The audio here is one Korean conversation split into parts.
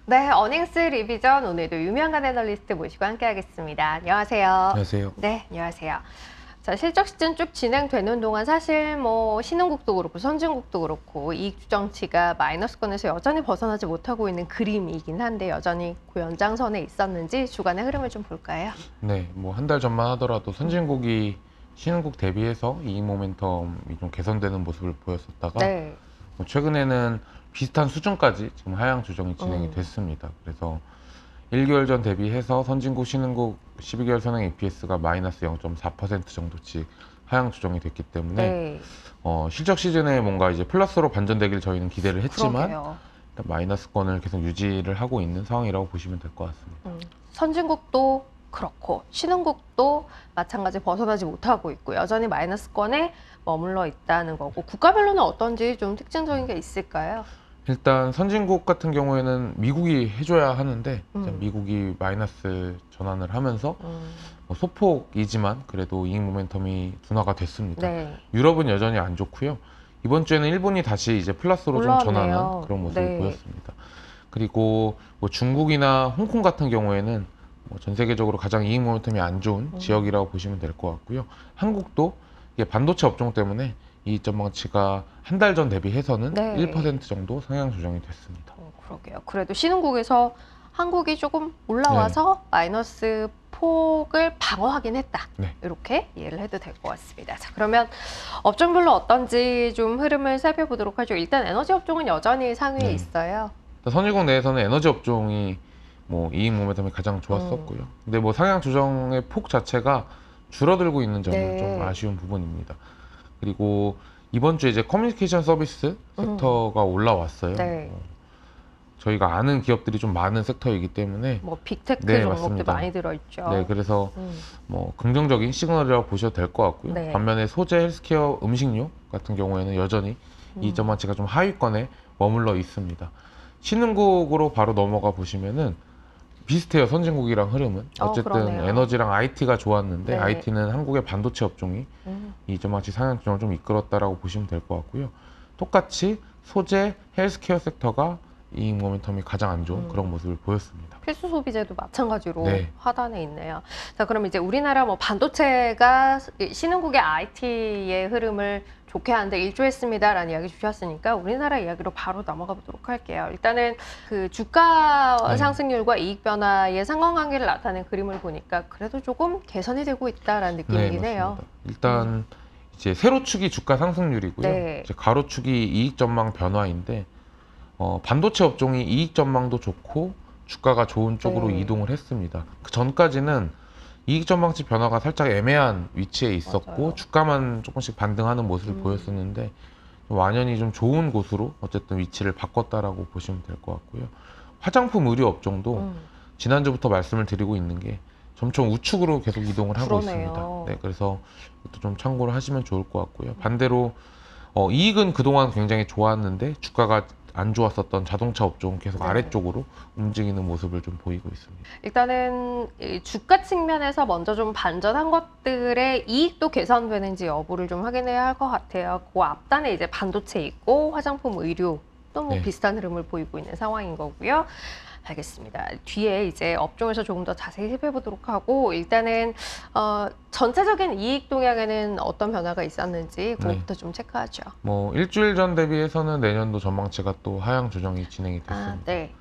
네, 어닝스 리비전 오늘도 유명한 애널리스트 모시고 함께하겠습니다. 안녕하세요. 안녕하세요. 네, 안녕하세요. 자, 실적 시즌 쭉 진행되는 동안 사실 뭐 신흥국도 그렇고 선진국도 그렇고 이익 추정치가 마이너스권에서 여전히 벗어나지 못하고 있는 그림이긴 한데 여전히 그 연장선에 있었는지 주간의 흐름을 좀 볼까요? 네, 뭐 한 달 전만 하더라도 선진국이 신흥국 대비해서 이익 모멘텀이 좀 개선되는 모습을 보였었다가 네. 뭐 최근에는 비슷한 수준까지 지금 하향 조정이 진행이 됐습니다. 그래서 1개월 전 대비해서 선진국, 신흥국 12개월 선행 EPS가 마이너스 0.4% 정도씩 하향 조정이 됐기 때문에 네. 실적 시즌에 뭔가 이제 플러스로 반전되길 저희는 기대를 했지만 그러게요. 일단 마이너스권을 계속 유지를 하고 있는 상황이라고 보시면 될 것 같습니다. 선진국도 그렇고 신흥국도 마찬가지 벗어나지 못하고 있고 여전히 마이너스권에 머물러 있다는 거고 국가별로는 어떤지 좀 특징적인 게 있을까요? 일단 선진국 같은 경우에는 미국이 해줘야 하는데 이제 음. 미국이 마이너스 전환을 하면서 뭐 소폭이지만 그래도 이익 모멘텀이 둔화가 됐습니다. 네. 유럽은 여전히 안 좋고요. 이번 주에는 일본이 다시 이제 플러스로 좀 올라왔네요. 전환한 그런 모습을 네. 보였습니다. 그리고 뭐 중국이나 홍콩 같은 경우에는 뭐 전 세계적으로 가장 이익 모멘텀이 안 좋은 지역이라고 보시면 될 것 같고요. 한국도 이게 반도체 업종 때문에 이익 전망치가 한 달 전 대비해서는 네. 1% 정도 상향 조정이 됐습니다. 그러게요. 그래도 신흥국에서 한국이 조금 올라와서 마이너스 폭을 방어하긴 했다. 네. 이렇게 이해를 해도 될 것 같습니다. 자, 그러면 업종별로 어떤지 좀 흐름을 살펴보도록 하죠. 일단 에너지 업종은 여전히 상위에 네. 있어요. 선진국 내에서는 에너지 업종이 뭐 이익 모멘텀이 가장 좋았었고요. 근데 뭐 상향 조정의 폭 자체가 줄어들고 있는 점은 네. 좀 아쉬운 부분입니다. 그리고 이번 주에 이제 커뮤니케이션 서비스 섹터가 올라왔어요. 네. 저희가 아는 기업들이 좀 많은 섹터이기 때문에 뭐 빅테크 네, 종목도 맞습니다. 많이 들어있죠. 네, 그래서 뭐 긍정적인 시그널이라고 보셔도 될 것 같고요. 네. 반면에 소재, 헬스케어, 음식료 같은 경우에는 여전히 이익 전망치가 좀 하위권에 머물러 있습니다. 신흥국으로 바로 넘어가 보시면은 비슷해요. 선진국이랑 흐름은. 어쨌든 그러네요. 에너지랑 IT가 좋았는데 네. IT는 한국의 반도체 업종이 이익 전망치 상향 조정을 좀 이끌었다라고 보시면 될 것 같고요. 똑같이 소재, 헬스케어 섹터가 이익 모멘텀이 가장 안 좋은 그런 모습을 보였습니다. 필수 소비재도 마찬가지로 네. 하단에 있네요. 자, 그럼 이제 우리나라 뭐 반도체가 신흥국의 IT의 흐름을 좋게 하는데 일조했습니다라는 이야기 주셨으니까 우리나라 이야기로 바로 넘어가 보도록 할게요. 일단은 그 주가 네. 상승률과 이익 변화의 상관관계를 나타낸 그림을 보니까 그래도 조금 개선이 되고 있다라는 느낌이긴 해요. 맞습니다. 일단 이제 세로축이 주가 상승률이고요. 네. 이제 가로축이 이익 전망 변화인데 반도체 업종이 이익 전망도 좋고 주가가 좋은 쪽으로 네. 이동을 했습니다. 그 전까지는 이익 전망치 변화가 살짝 애매한 위치에 있었고 맞아요. 주가만 조금씩 반등하는 모습을 보였었는데 완연히 좀 좋은 곳으로 어쨌든 위치를 바꿨다라고 보시면 될 것 같고요. 화장품 의류 업종도 지난주부터 말씀을 드리고 있는 게 점점 우측으로 계속 이동을 하고 그러네요. 있습니다. 네, 그래서 이것도 좀 참고를 하시면 좋을 것 같고요. 반대로 이익은 그동안 굉장히 좋았는데 주가가 안 좋았었던 자동차 업종은 계속 네. 아래쪽으로 움직이는 모습을 좀 보이고 있습니다. 일단은 이 주가 측면에서 먼저 좀 반전한 것들의 이익도 개선되는지 여부를 좀 확인해야 할 것 같아요. 그 앞단에 이제 반도체 있고 화장품, 의류 또 뭐 네. 비슷한 흐름을 보이고 있는 상황인 거고요. 알겠습니다. 뒤에 이제 업종에서 조금 더 자세히 살펴보도록 하고 일단은 전체적인 이익 동향에는 어떤 변화가 있었는지 그것부터 좀 체크하죠. 뭐 일주일 전 대비해서는 내년도 전망치가 또 하향 조정이 진행이 됐습니다. 네.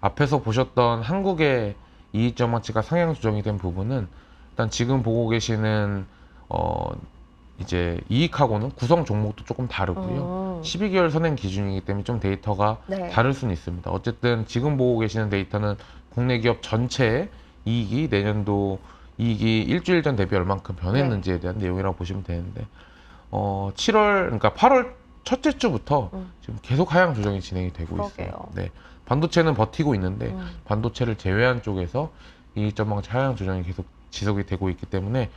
앞에서 보셨던 한국의 이익 전망치가 상향 조정이 된 부분은 일단 지금 보고 계시는 이제 이익하고는 구성 종목도 조금 다르고요. 12개월 선행 기준이기 때문에 좀 데이터가 네. 다를 수는 있습니다. 어쨌든 지금 보고 계시는 데이터는 국내 기업 전체의 이익이 내년도 이익이 일주일 전 대비 얼만큼 변했는지에 대한 내용이라고 보시면 되는데 7월 그러니까 8월 첫째 주부터 지금 계속 하향 조정이 진행이 되고 그러게요. 있어요. 네. 반도체는 버티고 있는데 반도체를 제외한 쪽에서 이익 전망치 하향 조정이 계속 지속이 되고 있기 때문에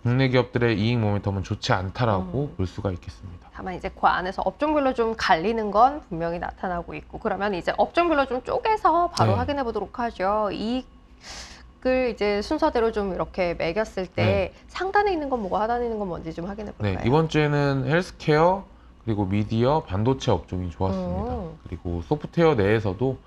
국내 기업들의 이익 모멘텀은 좋지 않다라고 볼 수가 있겠습니다. 다만 이제 그 안에서 업종별로 좀 갈리는 건 분명히 나타나고 있고 그러면 이제 업종별로 좀 쪼개서 바로 네. 확인해 보도록 하죠. 이익을 이제 순서대로 좀 이렇게 매겼을 때 상단에 있는 건 뭐고 하단에 있는 건 뭔지 좀 확인해 볼까요? 네, 이번 주에는 헬스케어 그리고 미디어, 반도체 업종이 좋았습니다. 그리고 소프트웨어 내에서도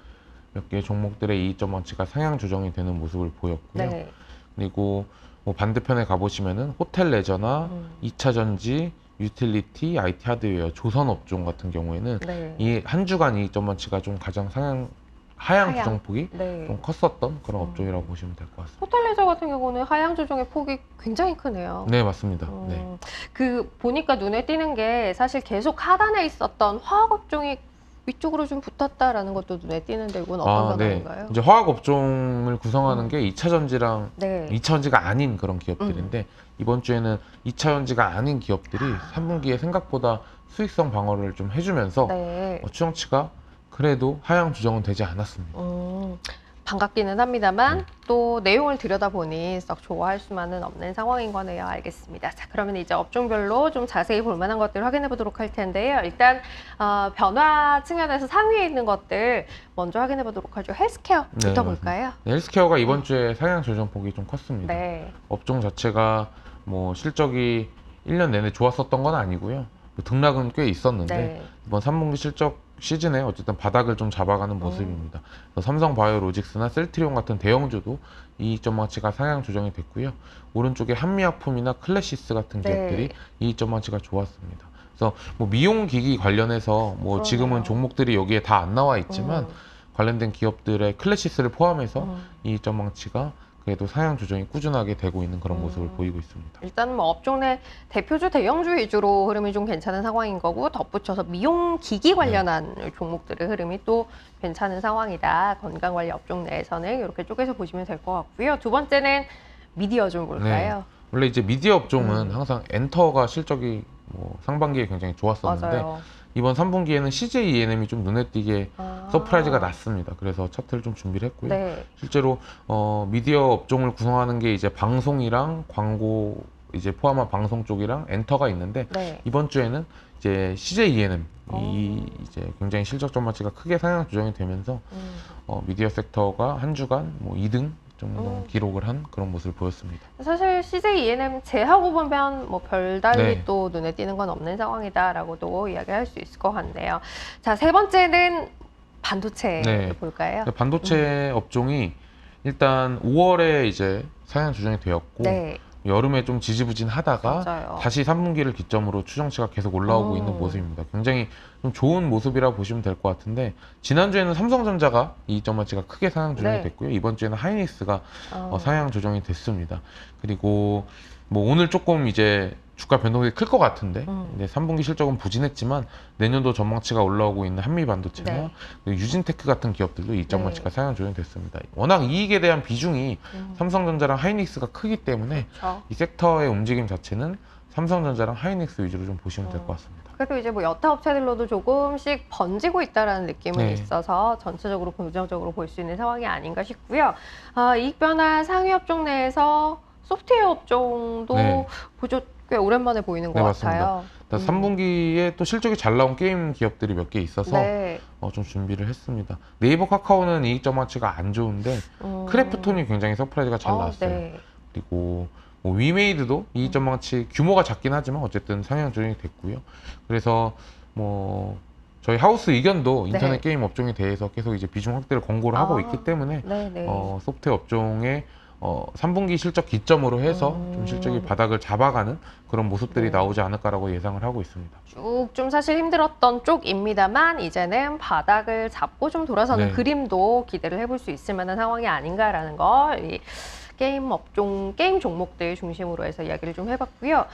몇 개 종목들의 이익 전망치가 상향 조정이 되는 모습을 보였고요. 네. 그리고 뭐 반대편에 가보시면은 호텔 레저나 2차 전지, 유틸리티, IT 하드웨어, 조선 업종 같은 경우에는 네. 이 한 주간 이익 전망치가 좀 가장 하향 하향. 조정폭이 네. 좀 컸었던 그런 업종이라고 보시면 될 것 같습니다. 호텔 레저 같은 경우는 하향 조정의 폭이 굉장히 크네요. 네, 맞습니다. 네. 그 보니까 눈에 띄는 게 사실 계속 하단에 있었던 화학 업종이 위쪽으로 좀 붙었다라는 것도 눈에 띄는데 이건 어떤 네. 변화인가요? 이제 화학 업종을 구성하는 게 2차 전지랑 네. 2차 전지가 아닌 그런 기업들인데 이번 주에는 2차 전지가 아닌 기업들이 3분기에 생각보다 수익성 방어를 좀 해주면서 네. 추정치가 그래도 하향 조정은 되지 않았습니다. 반갑기는 합니다만 또 내용을 들여다보니 썩 좋아할 수만은 없는 상황인 거네요. 알겠습니다. 자, 그러면 이제 업종별로 좀 자세히 볼 만한 것들 확인해 보도록 할 텐데요. 일단 변화 측면에서 상위에 있는 것들 먼저 확인해 보도록 하죠. 헬스케어부터 네, 볼까요? 네, 헬스케어가 이번 주에 상향 조정폭이 좀 컸습니다. 네. 업종 자체가 뭐 실적이 1년 내내 좋았었던 건 아니고요. 뭐 등락은 꽤 있었는데 네. 이번 3분기 실적 시즌에 어쨌든 바닥을 좀 잡아가는 모습입니다. 그래서 삼성바이오로직스나 셀트리온 같은 대형주도 이익 전망치가 상향 조정이 됐고요. 오른쪽에 한미약품이나 클래시스 같은 네. 기업들이 이익 전망치가 좋았습니다. 그래서 뭐 미용기기 관련해서 뭐 지금은 그러네요. 종목들이 여기에 다 안 나와 있지만 관련된 기업들의 클래시스를 포함해서 이익 전망치가 그래도 상향 조정이 꾸준하게 되고 있는 그런 모습을 보이고 있습니다. 일단 뭐 업종 내 대표주 대형주 위주로 흐름이 좀 괜찮은 상황인 거고 덧붙여서 미용 기기 관련한 종목들의 흐름이 또 괜찮은 상황이다. 건강관리 업종 내에서는 이렇게 쪼개서 보시면 될 것 같고요. 두 번째는 미디어 좀 볼까요? 원래 이제 미디어 업종은 항상 엔터가 실적이 뭐 상반기에 굉장히 좋았었는데 맞아요. 이번 3분기에는 CJ ENM이 좀 눈에 띄게 서프라이즈가 났습니다. 그래서 차트를 좀 준비를 했고요. 네. 실제로 미디어 업종을 구성하는 게 이제 방송이랑 광고 이제 포함한 방송 쪽이랑 엔터가 있는데 네. 이번 주에는 이제 CJ ENM 이 이제 굉장히 실적 전망치가 크게 상향 조정이 되면서 미디어 섹터가 한 주간 뭐 2등 정도 기록을 한 그런 모습을 보였습니다. 사실 CJ ENM 제하고 보면 뭐 별달리 네. 또 눈에 띄는 건 없는 상황이다라고도 이야기할 수 있을 것 같네요. 자, 세 번째는 반도체 네. 볼까요? 반도체 업종이 일단 5월에 이제 상향 조정이 되었고 네. 여름에 좀 지지부진하다가 맞아요. 다시 3분기를 기점으로 추정치가 계속 올라오고 있는 모습입니다. 굉장히 좀 좋은 모습이라고 보시면 될 것 같은데 지난주에는 삼성전자가 이익 전망치가 크게 상향 조정이 네. 됐고요. 이번 주에는 하이닉스가 상향 조정이 됐습니다. 그리고 뭐 오늘 조금 이제 주가 변동이 클 것 같은데 이제 3분기 실적은 부진했지만 내년도 전망치가 올라오고 있는 한미반도체나 네. 그리고 유진테크 같은 기업들도 이익 전망치가 상향 조정이 됐습니다. 워낙 이익에 대한 비중이 삼성전자랑 하이닉스가 크기 때문에 그렇죠. 이 섹터의 움직임 자체는 삼성전자랑 하이닉스 위주로 좀 보시면 될 것 같습니다. 그래도 이제 뭐 여타 업체들로도 조금씩 번지고 있다라는 느낌은 네. 있어서 전체적으로 긍정적으로 볼 수 있는 상황이 아닌가 싶고요. 이익 변화 상위 업종 내에서 소프트웨어 업종도 네. 보조 꽤 오랜만에 보이는 것 네, 맞습니다. 같아요. 3분기에 또 실적이 잘 나온 게임 기업들이 몇 개 있어서 네. 좀 준비를 했습니다. 네이버 카카오는 이익 전망치가 안 좋은데 크래프톤이 굉장히 서프라이즈가 잘 나왔어요. 네. 그리고 뭐 위메이드도 이익 전망치 규모가 작긴 하지만 어쨌든 상향 조정이 됐고요. 그래서 뭐 저희 하우스 의견도 인터넷 네. 게임 업종에 대해서 계속 이제 비중 확대를 권고를 하고 있기 때문에 네, 네. 소프트웨어 업종의 3분기 실적 기점으로 해서 좀 실적이 바닥을 잡아가는 그런 모습들이 나오지 않을까라고 예상을 하고 있습니다. 쭉 좀 사실 힘들었던 쪽입니다만 이제는 바닥을 잡고 좀 돌아서는 네. 그림도 기대를 해볼 수 있을 만한 상황이 아닌가라는 걸 이 게임 업종, 게임 종목들 중심으로 해서 이야기를 좀 해봤고요.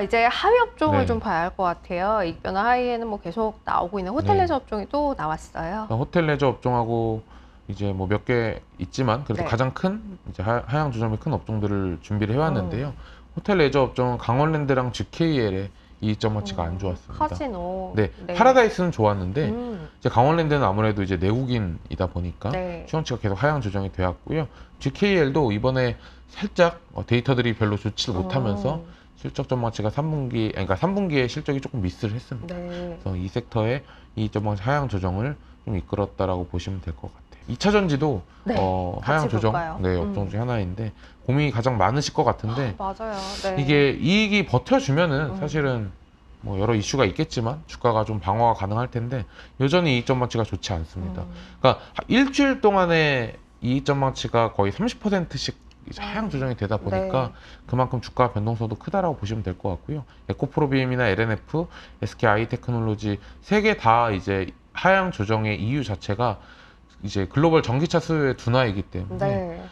이제 하위 업종을 네. 좀 봐야 할 것 같아요. 이익 변화 하위에는 뭐 계속 나오고 있는 호텔 네. 레저 업종이 또 나왔어요. 호텔 레저 업종하고 이제 뭐 몇 개 있지만 그래도 네. 가장 큰 이제 하향 조정이 큰 업종들을 준비를 해왔는데요. 호텔 레저 업종은 강원랜드랑 GKL의 이익 전망치가 안 좋았습니다. 카지노. 네, 파라다이스는 좋았는데 이제 강원랜드는 아무래도 이제 내국인이다 보니까 네. 추정치가 계속 하향 조정이 되었고요. GKL도 이번에 살짝 데이터들이 별로 좋지 못하면서 실적 전망치가 3분기, 그러니까 3분기에 실적이 조금 미스를 했습니다. 네. 그래서 이 섹터의 이익 전망치 하향 조정을 좀 이끌었다라고 보시면 될 것 같아요. 2차 전지도 네, 하향 같이 조정 볼까요? 업종 중에 하나인데 고민이 가장 많으실 것 같은데 맞아요. 네. 이게 이익이 버텨주면은 사실은 뭐 여러 이슈가 있겠지만 주가가 좀 방어가 가능할 텐데 여전히 이익 전망치가 좋지 않습니다. 그러니까 일주일 동안에 이익 전망치가 거의 30%씩 하향 조정이 되다 보니까 네. 그만큼 주가 변동성도 크다라고 보시면 될 것 같고요. 에코프로비엠이나 LNF, SK 아이테크놀로지 세 개 다 이제 하향 조정의 이유 자체가 이제 글로벌 전기차 수요의 둔화이기 때문에 네.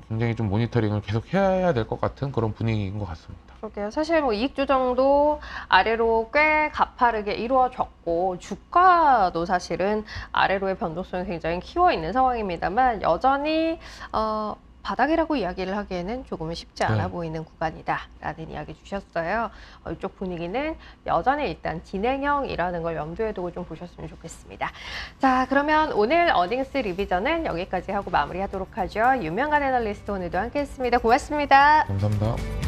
굉장히 좀 모니터링을 계속 해야 될 것 같은 그런 분위기인 것 같습니다. 그러게요. 사실 뭐 이익 조정도 아래로 꽤 가파르게 이루어졌고 주가도 사실은 아래로의 변동성이 굉장히 키워 있는 상황입니다만 여전히 바닥이라고 이야기를 하기에는 조금 쉽지 않아 네. 보이는 구간이다라는 이야기 주셨어요. 이쪽 분위기는 여전히 일단 진행형이라는 걸 염두에 두고 좀 보셨으면 좋겠습니다. 자, 그러면 오늘 어닝스 리비전은 여기까지 하고 마무리하도록 하죠. 유명한 애널리스트 오늘도 함께했습니다. 고맙습니다. 감사합니다.